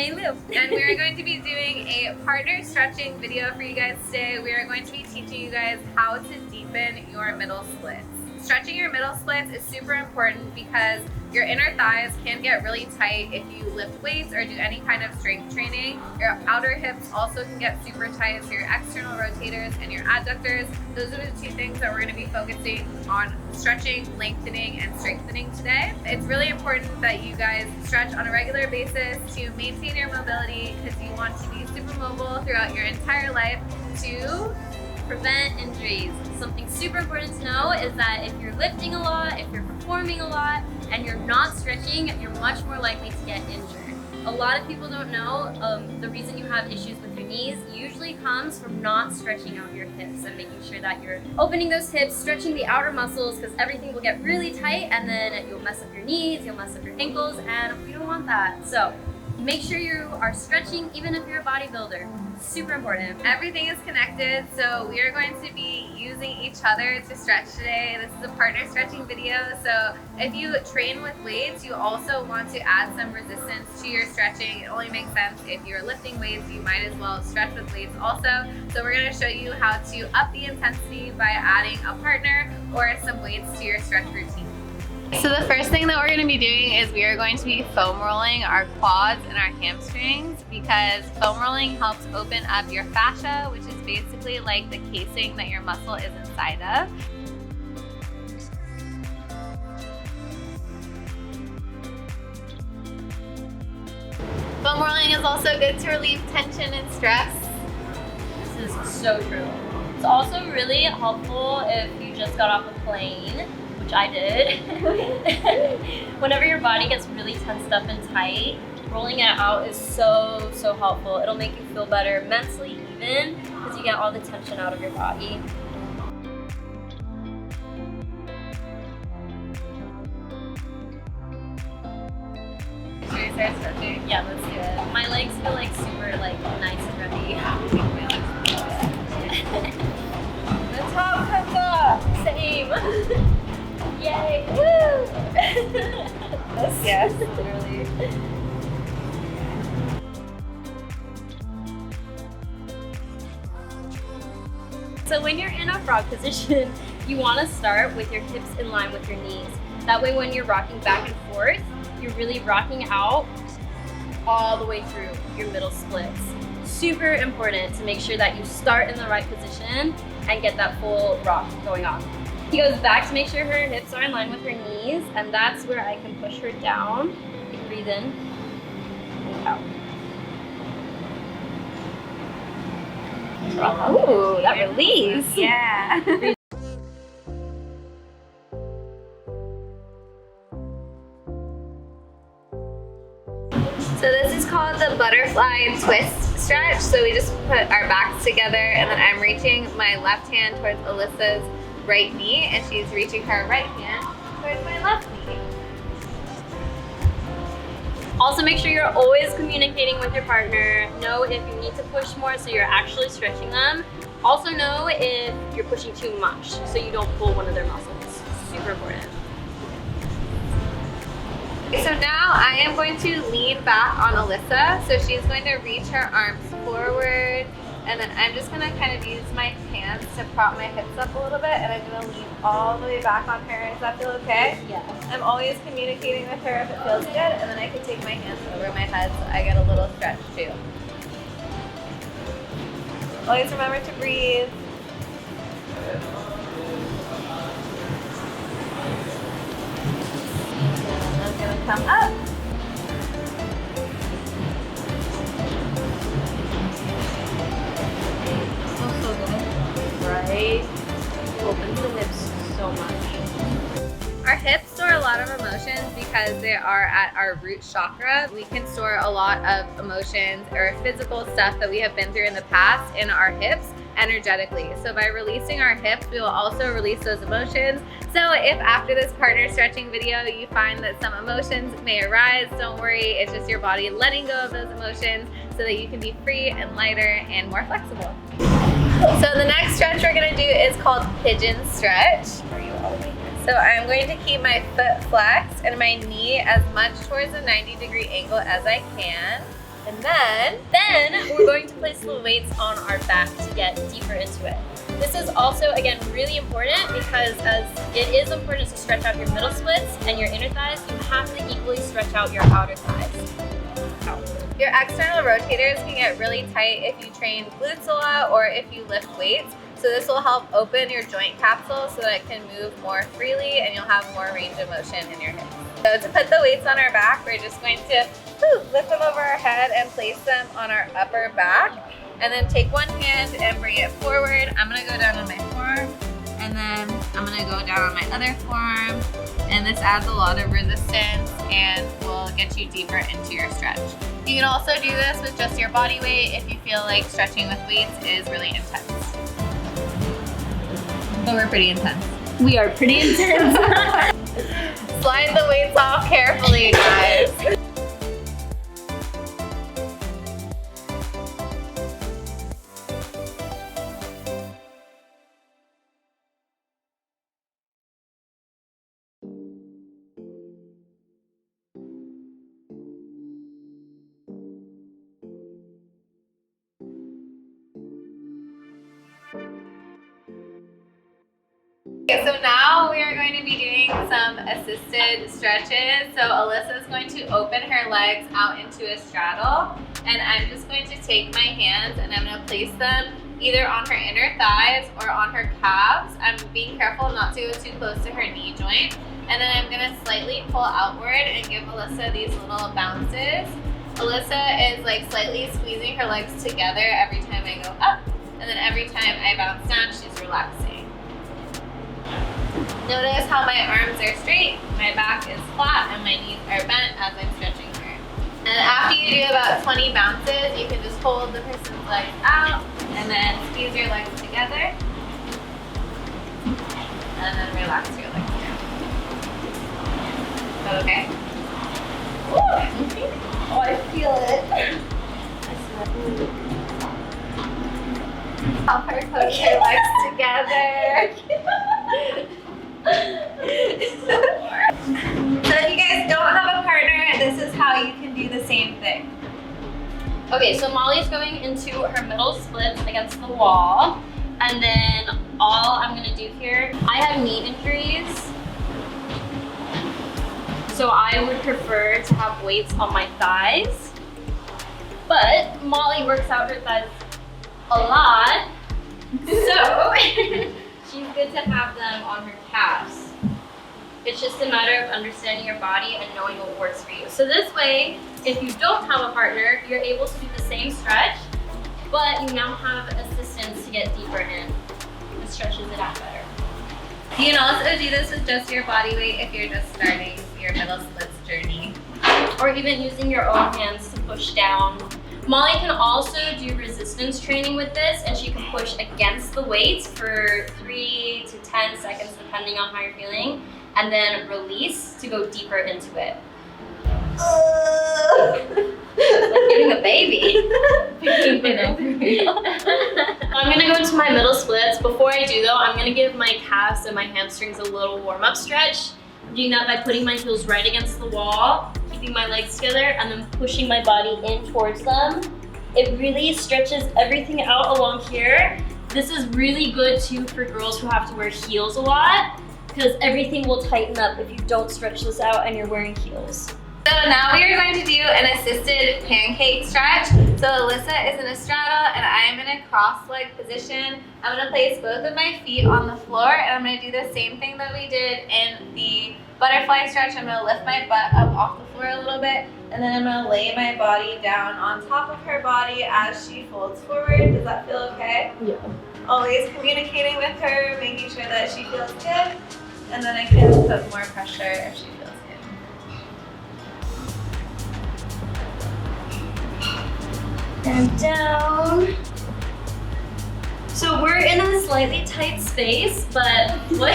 Hey Lou. And we are going to be doing a partner stretching video for you guys today. We are going to be teaching you guys how to deepen your middle splits. Stretching your middle splits is super important because your inner thighs can get really tight if you lift weights or do any kind of strength training. Your outer hips also can get super tight, so your external rotators and your adductors. Those are the two things that we're going to be focusing on stretching, lengthening, and strengthening today. It's really important that you guys stretch on a regular basis to maintain your mobility because you want to be super mobile throughout your entire life to prevent injuries. Something super important to know is that if you're lifting a lot, if you're performing a lot, and you're not stretching, you're much more likely to get injured. A lot of people don't know the reason you have issues with your knees usually comes from not stretching out your hips and making sure that you're opening those hips, stretching the outer muscles, because everything will get really tight and then you'll mess up your knees, you'll mess up your ankles, and we don't want that. So make sure you are stretching even if you're a bodybuilder. Super important. Everything is connected, so we are going to be using each other to stretch today. This is a partner stretching video, so if you train with weights, you also want to add some resistance to your stretching. It only makes sense if you're lifting weights, you might as well stretch with weights also. So we're going to show you how to up the intensity by adding a partner or some weights to your stretch routine. So the first thing that we're going to be doing is we are going to be foam rolling our quads and our hamstrings, because foam rolling helps open up your fascia, which is basically like the casing that your muscle is inside of. Foam rolling is also good to relieve tension and stress. This is so true. It's also really helpful if you just got off a plane, which I did. Whenever your body gets really tensed up and tight, rolling it out is so helpful. It'll make you feel better mentally even, because you get all the tension out of your body. Should we start stretching? Yeah, let's do it. My legs feel like super nice and ready. The top comes up! Same! Yay! Woo! Yes, literally. So when you're in a frog position, you want to start with your hips in line with your knees. That way when you're rocking back and forth, you're really rocking out all the way through your middle splits. Super important to make sure that you start in the right position and get that full rock going on. He goes back to make sure her hips are in line with her knees, and that's where I can push her down. You can breathe in and out. Ooh, that release. Yeah. So this is called the butterfly twist stretch. So we just put our backs together, and then I'm reaching my left hand towards Alyssa's right knee, and she's reaching her right hand towards my left knee. Also make sure you're always communicating with your partner. Know if you need to push more so you're actually stretching them. Also know if you're pushing too much so you don't pull one of their muscles. Super important. So now I am going to lean back on Alyssa. So she's going to reach her arms forward, and then I'm just gonna kind of use my hands to prop my hips up a little bit, and I'm gonna lean all the way back on her. Does that feel okay? Yeah. I'm always communicating with her if it feels good, and then I can take my hands over my head so I get a little stretch too. Always remember to breathe. I'm gonna come up. Right? Opens the hips so much. Our hips store a lot of emotions because they are at our root chakra. We can store a lot of emotions or physical stuff that we have been through in the past in our hips energetically. So by releasing our hips, we will also release those emotions. So if after this partner stretching video you find that some emotions may arise, don't worry, it's just your body letting go of those emotions so that you can be free and lighter and more flexible. So the next stretch we're gonna do is called Pigeon stretch. So I'm going to keep my foot flexed and my knee as much towards a 90-degree angle as I can. And then Then we're going to place the weights on our back to get deeper into it. This is also, again, really important because as it is important to stretch out your middle splits and your inner thighs, you have to equally stretch out your outer thighs. your external rotators can get really tight if you train glutes a lot or if you lift weights. So this will help open your joint capsule so that it can move more freely and you'll have more range of motion in your hips. So to put the weights on our back, we're just going to lift them over our head and place them on our upper back. And then take one hand and bring it forward. I'm gonna go down on my forearm, and then I'm gonna go down on my other forearm. And this adds a lot of resistance and will get you deeper into your stretch. You can also do this with just your body weight if you feel like stretching with weights is really intense. But we're pretty intense. We are pretty intense. Slide the weights off carefully, guys. Okay, so now we are going to be doing some assisted stretches. So Alyssa is going to open her legs out into a straddle, and I'm just going to take my hands and I'm going to place them either on her inner thighs or on her calves. I'm being careful not to go too close to her knee joint. And then I'm going to slightly pull outward and give Alyssa these little bounces. Alyssa is like slightly squeezing her legs together every time I go up, and then every time I bounce down, she's relaxing. Notice how my arms are straight, my back is flat, and my knees are bent as I'm stretching her. And after you do about 20 bounces, you can just hold the person's legs out and then squeeze your legs together. And then relax your legs down. Is that okay? Oh, I feel it. Help her put her legs together. So if you guys don't have a partner, this is how you can do the same thing. Okay, so Molly's going into her middle splits against the wall. And then all I'm gonna do here, I have knee injuries. So I would prefer to have weights on my thighs. But Molly works out her thighs a lot. So she's good to have them on her calves. It's just a matter of understanding your body and knowing what works for you. So this way, if you don't have a partner, you're able to do the same stretch, but you now have assistance to get deeper in. It stretches it out better. You can also do this with just your body weight if you're just starting your middle splits journey. Or even using your own hands to push down. Molly can also do resistance training with this, and she can push against the weights for 3 to 10 seconds depending on how you're feeling, and then release to go deeper into it. Like getting a baby. I'm gonna go into my middle splits. Before I do though, I'm gonna give my calves and my hamstrings a little warm-up stretch. I'm doing that by putting my heels right against the wall, keeping my legs together, and then pushing my body in towards them. It really stretches everything out along here. This is really good too for girls who have to wear heels a lot, because everything will tighten up if you don't stretch this out and you're wearing heels. So now we are going to do an assisted pancake stretch. So Alyssa is in a straddle and I am in a cross leg position. I'm going to place both of my feet on the floor, and I'm going to do the same thing that we did in the butterfly stretch. I'm going to lift my butt up off the floor a little bit, and then I'm going to lay my body down on top of her body as she folds forward. Does that feel okay? Yeah. Always communicating with her, making sure that she feels good, and then I can put more pressure if she feels good. And down. So we're in a slightly tight space, but what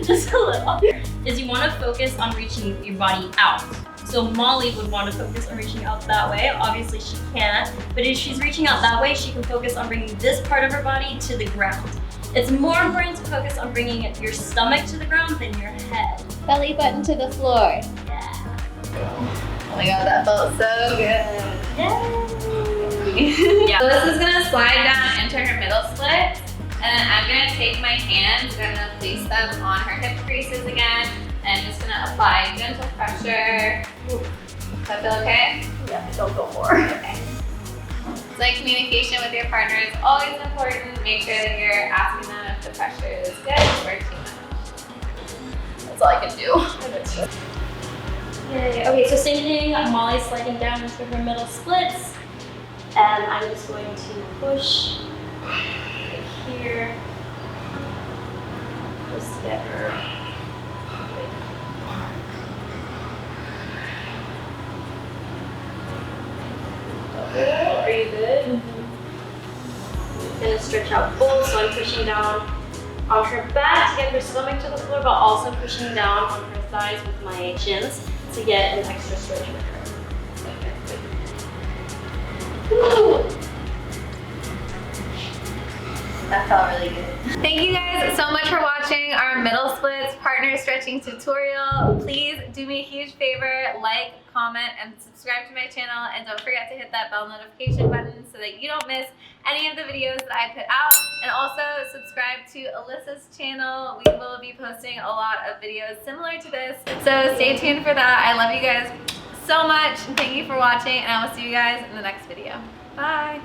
just a little, is you want to focus on reaching your body out. So Molly would want to focus on reaching out that way. Obviously she can't, but if she's reaching out that way, she can focus on bringing this part of her body to the ground. It's more important to focus on bringing your stomach to the ground than your head. Belly button to the floor. Yeah. Oh my god, that felt so good. Yay! Yeah. So this is gonna slide down into her middle split, and then I'm gonna take my hands, gonna place them on her hip creases again, and just gonna apply gentle pressure. Does that feel okay? Yeah, don't go more. Okay. It's like communication with your partner is always important. Make sure that you're asking them if the pressure is good or too much. That's all I can do. Yay. Okay, so same thing. Molly's sliding down into her middle splits. And I'm just going to push right here. Just to get her. Are you good? I'm gonna stretch out both, so I'm pushing down on her back to get her stomach to the floor, but also pushing down on her thighs with my shins to get an extra stretch with her. Woo. That felt really good. Thank you guys so much for watching our middle splits partner stretching tutorial. Please do me a huge favor, like, comment, and subscribe to my channel, and don't forget to hit that bell notification button so that you don't miss any of the videos that I put out. And also subscribe to Alyssa's channel. We will be posting a lot of videos similar to this, so stay tuned for that. I love you guys so much, and thank you for watching, and I will see you guys in the next video. Bye!